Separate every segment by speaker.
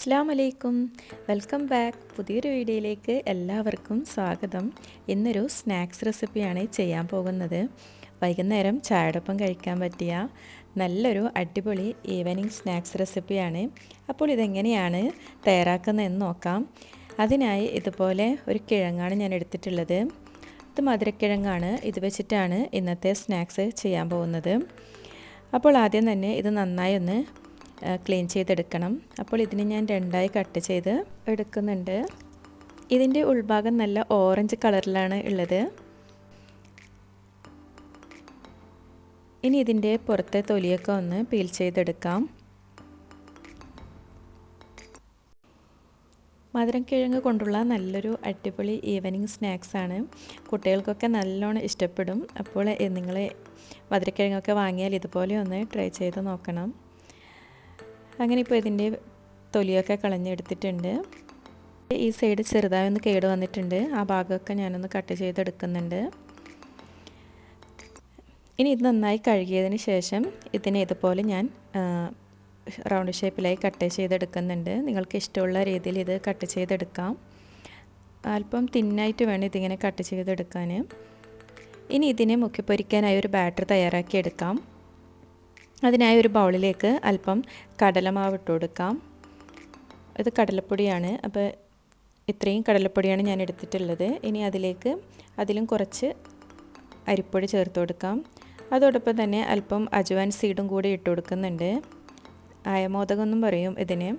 Speaker 1: അസ്സലാമു അലൈക്കും, welcome back. പുതിയൊരു വീഡിയോയിലേക്ക് എല്ലാവർക്കും സ്വാഗതം. ഇന്നൊരു സ്നാക്സ് റെസിപ്പിയാണ് ചെയ്യാൻ പോകുന്നത്. വൈകുന്നേരം ചായയോടൊപ്പം കഴിക്കാൻ പറ്റിയ നല്ലൊരു അടിപൊളി ഈവനിങ് സ്നാക്സ് റെസിപ്പിയാണ്. അപ്പോൾ ഇതെങ്ങനെയാണ് തയ്യാറാക്കുന്നതെന്ന് നോക്കാം. അതിനായി ഇതുപോലെ ഒരു കിഴങ്ങാണ് ഞാൻ എടുത്തിട്ടുള്ളത്. ഇത് മധുരക്കിഴങ്ങാണ്. ഇത് വെച്ചിട്ടാണ് ഇന്നത്തെ സ്നാക്സ് ചെയ്യാൻ പോകുന്നത്. അപ്പോൾ ആദ്യം തന്നെ ഇത് നന്നായി ഒന്ന് ക്ലീൻ ചെയ്തെടുക്കണം. അപ്പോൾ ഇതിന് ഞാൻ രണ്ടായി കട്ട് ചെയ്ത് എടുക്കുന്നുണ്ട്. ഇതിൻ്റെ ഉൾഭാഗം നല്ല ഓറഞ്ച് കളറിലാണ് ഉള്ളത്. ഇനി ഇതിൻ്റെ പുറത്തെ തൊലിയൊക്കെ ഒന്ന് പീൽ ചെയ്തെടുക്കാം. മധുരക്കിഴങ്ങ് കൊണ്ടുള്ള നല്ലൊരു അടിപൊളി ഈവനിങ് സ്നാക്സാണ്. കുട്ടികൾക്കൊക്കെ നല്ലോണം ഇഷ്ടപ്പെടും. അപ്പോൾ നിങ്ങൾ മധുരക്കിഴങ്ങൊക്കെ വാങ്ങിയാൽ ഇതുപോലെ ഒന്ന് ട്രൈ ചെയ്ത് നോക്കണം. അങ്ങനെ ഇപ്പോൾ ഇതിൻ്റെ തൊലിയൊക്കെ കളഞ്ഞെടുത്തിട്ടുണ്ട്. ഈ സൈഡ് ചെറുതായി ഒന്ന് കേട് വന്നിട്ടുണ്ട്. ആ ഭാഗമൊക്കെ ഞാനൊന്ന് കട്ട് ചെയ്തെടുക്കുന്നുണ്ട്. ഇനി ഇത് നന്നായി കഴുകിയതിന് ശേഷം ഇതിനെ ഇതുപോലെ ഞാൻ റൗണ്ട് ഷേപ്പിലായി കട്ട് ചെയ്തെടുക്കുന്നുണ്ട്. നിങ്ങൾക്ക് ഇഷ്ടമുള്ള രീതിയിൽ ഇത് കട്ട് ചെയ്തെടുക്കാം. അല്പം തിന്നായിട്ട് വേണം ഇതിങ്ങനെ കട്ട് ചെയ്തെടുക്കാൻ. ഇനി ഇതിനെ മുക്കിപ്പൊരിക്കാനായി ഒരു ബാറ്റർ തയ്യാറാക്കി എടുക്കാം. അതിനായി ഒരു ബൗളിലേക്ക് അല്പം കടലമാവ് ഇട്ട് കൊടുക്കാം. ഇത് കടലപ്പൊടിയാണ്. അപ്പോൾ ഇത്രയും കടലപ്പൊടിയാണ് ഞാൻ എടുത്തിട്ടുള്ളത്. ഇനി അതിലും കുറച്ച് അരിപ്പൊടി ചേർത്ത് കൊടുക്കാം. അതോടൊപ്പം തന്നെ അല്പം അജ്വാൻ സീഡും കൂടി ഇട്ട് കൊടുക്കുന്നുണ്ട്. അയമോദകം എന്നും പറയും ഇതിന്.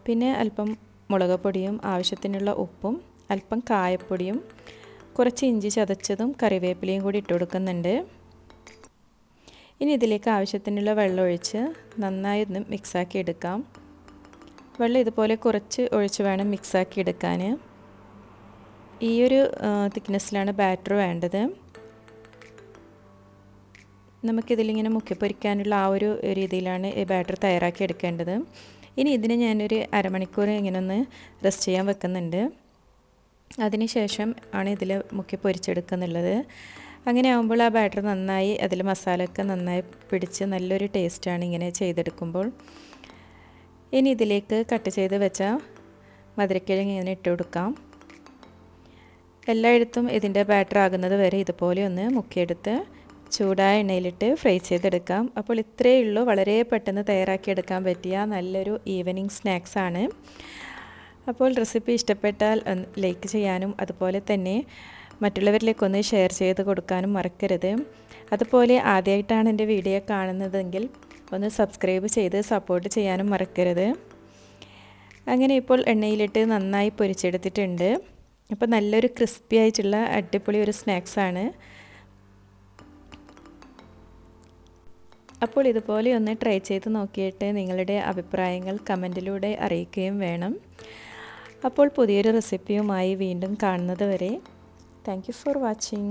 Speaker 1: പിന്നെ അല്പം മുളക് പൊടിയും ആവശ്യത്തിനുള്ള ഉപ്പും അല്പം കായപ്പൊടിയും കുറച്ച് ഇഞ്ചി ചതച്ചതും കറിവേപ്പിലയും കൂടി ഇട്ട് കൊടുക്കുന്നുണ്ട്. ഇനി ഇതിലേക്ക് ആവശ്യത്തിനുള്ള വെള്ളം ഒഴിച്ച് നന്നായി ഒന്ന് മിക്സാക്കി എടുക്കാം. വെള്ളം ഇതുപോലെ കുറച്ച് ഒഴിച്ച് വേണം മിക്സാക്കി എടുക്കാൻ. ഈ ഒരു തിക്നെസ്സിലാണ് ബാറ്റർ വേണ്ടത്. നമുക്കിതിലിങ്ങനെ മുക്കിപ്പൊരിക്കാനുള്ള ആ ഒരു രീതിയിലാണ് ഈ ബാറ്റർ തയ്യാറാക്കി എടുക്കേണ്ടത്. ഇനി ഇതിന് ഞാനൊരു അരമണിക്കൂർ ഇങ്ങനെ ഒന്ന് റെസ്റ്റ് ചെയ്യാൻ വെക്കുന്നുണ്ട്. അതിന് ശേഷം ആണ് ഇതിൽ മുക്കി പൊരിച്ചെടുക്കുന്നുള്ളത്. അങ്ങനെ ആകുമ്പോൾ ആ ബാറ്റർ നന്നായി അതിൽ മസാലയൊക്കെ നന്നായി പിടിച്ച് നല്ലൊരു ടേസ്റ്റാണ് ഇങ്ങനെ ചെയ്തെടുക്കുമ്പോൾ. ഇനി ഇതിലേക്ക് കട്ട് ചെയ്ത് വെച്ച മധുരക്കിഴങ്ങ് ഇങ്ങനെ ഇട്ട് കൊടുക്കാം. എല്ലായിടത്തും ഇതിൻ്റെ ബാറ്റർ ആകുന്നത് വരെ ഇതുപോലെ ഒന്ന് മുക്കിയെടുത്ത് ചൂടായ എണ്ണയിലിട്ട് ഫ്രൈ ചെയ്തെടുക്കാം. അപ്പോൾ ഇത്രയേ ഉള്ളൂ. വളരെ പെട്ടെന്ന് തയ്യാറാക്കിയെടുക്കാൻ പറ്റിയ നല്ലൊരു ഈവനിങ് സ്നാക്സാണ്. അപ്പോൾ റെസിപ്പി ഇഷ്ടപ്പെട്ടാൽ ലൈക്ക് ചെയ്യാനും അതുപോലെ തന്നെ മറ്റുള്ളവരിലേക്കൊന്ന് ഷെയർ ചെയ്ത് കൊടുക്കാനും മറക്കരുത്. അതുപോലെ ആദ്യമായിട്ടാണ് എൻ്റെ വീഡിയോ കാണുന്നതെങ്കിൽ ഒന്ന് സബ്സ്ക്രൈബ് ചെയ്ത് സപ്പോർട്ട് ചെയ്യാനും മറക്കരുത്. അങ്ങനെ ഇപ്പോൾ എണ്ണയിലിട്ട് നന്നായി പൊരിച്ചെടുത്തിട്ടുണ്ട്. അപ്പോൾ നല്ലൊരു ക്രിസ്പി ആയിട്ടുള്ള അടിപൊളി ഒരു സ്നാക്സാണ്. അപ്പോൾ ഇതുപോലെ ഒന്ന് ട്രൈ ചെയ്ത് നോക്കിയിട്ട് നിങ്ങളുടെ അഭിപ്രായങ്ങൾ കമൻറ്റിലൂടെ അറിയിക്കുകയും വേണം. അപ്പോൾ പുതിയൊരു റെസിപ്പിയുമായി വീണ്ടും കാണുന്നത് വരെ താങ്ക് യു ഫോർ വാച്ചിങ്.